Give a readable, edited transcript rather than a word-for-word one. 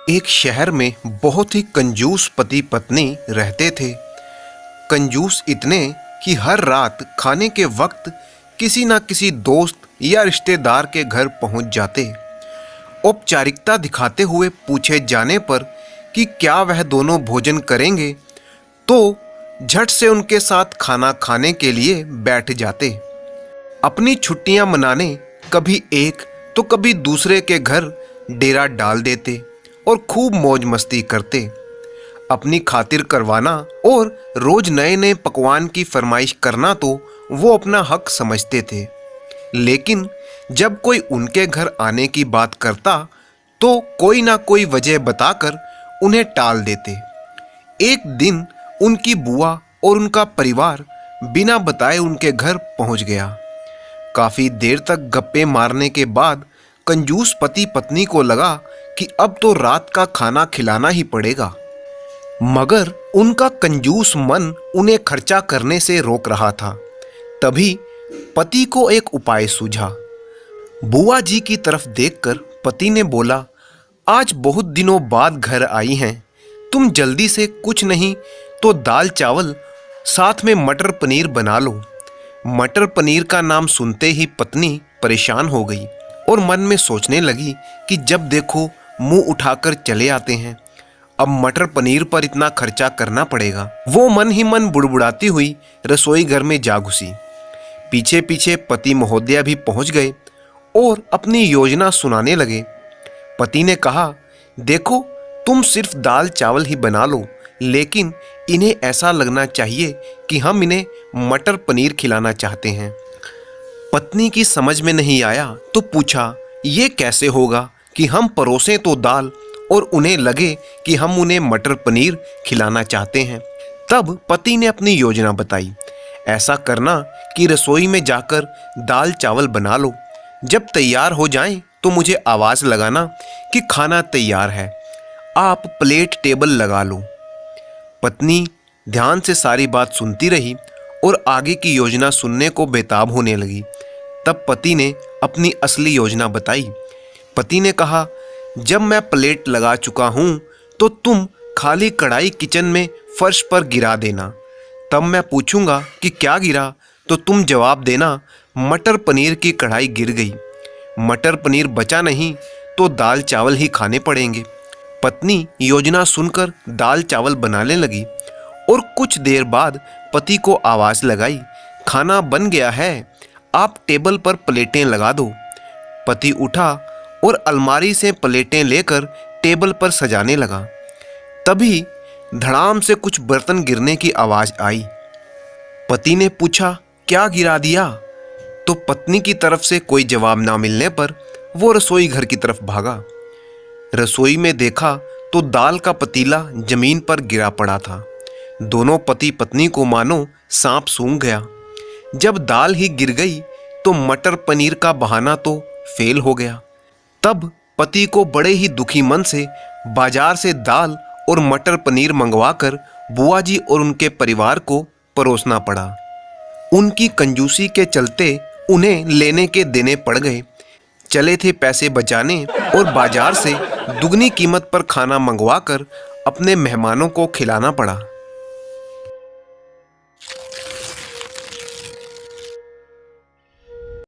एक शहर में बहुत ही कंजूस पति पत्नी रहते थे। कंजूस इतने कि हर रात खाने के वक्त किसी न किसी दोस्त या रिश्तेदार के घर पहुंच जाते। औपचारिकता दिखाते हुए पूछे जाने पर कि क्या वह दोनों भोजन करेंगे, तो झट से उनके साथ खाना खाने के लिए बैठ जाते। अपनी छुट्टियां मनाने कभी एक तो कभी दूसरे के घर डेरा डाल देते और खूब मौज मस्ती करते। अपनी खातिर करवाना और रोज नए नए पकवान की फरमाइश करना तो वो अपना हक समझते थे, लेकिन जब कोई उनके घर आने की बात करता तो कोई ना कोई वजह बताकर उन्हें टाल देते। एक दिन उनकी बुआ और उनका परिवार बिना बताए उनके घर पहुंच गया। काफी देर तक गप्पे मारने के बाद कंजूस पति पत्नी को लगा कि अब तो रात का खाना खिलाना ही पड़ेगा, मगर उनका कंजूस मन उन्हें खर्चा करने से रोक रहा था। तभी पति को एक उपाय सूझा। बुआ जी की तरफ देखकर पति ने बोला, आज बहुत दिनों बाद घर आई हैं, तुम जल्दी से कुछ नहीं तो दाल चावल साथ में मटर पनीर बना लो। मटर पनीर का नाम सुनते ही पत्नी परेशान हो गई और मन में सोचने लगी कि जब देखो मुंह उठाकर चले आते हैं, अब मटर पनीर पर इतना खर्चा करना पड़ेगा। वो मन ही मन बुड़बुड़ाती हुई रसोई घर में जा घुसी। पीछे पीछे पति महोदया भी पहुंच गए और अपनी योजना सुनाने लगे। पति ने कहा, देखो तुम सिर्फ दाल चावल ही बना लो, लेकिन इन्हें ऐसा लगना चाहिए कि हम इन्हें मटर पनीर खिलाना चाहते हैं। पत्नी की समझ में नहीं आया तो पूछा, ये कैसे होगा कि हम परोसें तो दाल और उन्हें लगे कि हम उन्हें मटर पनीर खिलाना चाहते हैं। तब पति ने अपनी योजना बताई, ऐसा करना कि रसोई में जाकर दाल चावल बना लो, जब तैयार हो जाएं तो मुझे आवाज़ लगाना कि खाना तैयार है, आप प्लेट टेबल लगा लो। पत्नी ध्यान से सारी बात सुनती रही और आगे की योजना सुनने को बेताब होने लगी। तब पति ने अपनी असली योजना बताई। पति ने कहा, जब मैं प्लेट लगा चुका हूँ तो तुम खाली कढ़ाई किचन में फर्श पर गिरा देना। तब मैं पूछूंगा कि क्या गिरा तो तुम जवाब देना, मटर पनीर की कढ़ाई गिर गई। मटर पनीर बचा नहीं तो दाल चावल ही खाने पड़ेंगे। पत्नी योजना सुनकर दाल चावल बनाने लगी और कुछ देर बाद पति को आवाज़ लगाई, खाना बन गया है, आप टेबल पर प्लेटें लगा दो। पति उठा और अलमारी से प्लेटें लेकर टेबल पर सजाने लगा। तभी धड़ाम से कुछ बर्तन गिरने की आवाज़ आई। पति ने पूछा, क्या गिरा दिया? तो पत्नी की तरफ से कोई जवाब ना मिलने पर वो रसोई घर की तरफ भागा। रसोई में देखा तो दाल का पतीला जमीन पर गिरा पड़ा था। दोनों पति पत्नी को मानो सांप सूंघ गया। जब दाल ही गिर गई तो मटर पनीर का बहाना तो फेल हो गया। तब पति को बड़े ही दुखी मन से बाजार से दाल और मटर पनीर मंगवाकर बुआ जी और उनके परिवार को परोसना पड़ा। उनकी कंजूसी के चलते उन्हें लेने के देने पड़ गए। चले थे पैसे बचाने और बाजार से दुगनी कीमत पर खाना मंगवाकर अपने मेहमानों को खिलाना पड़ा।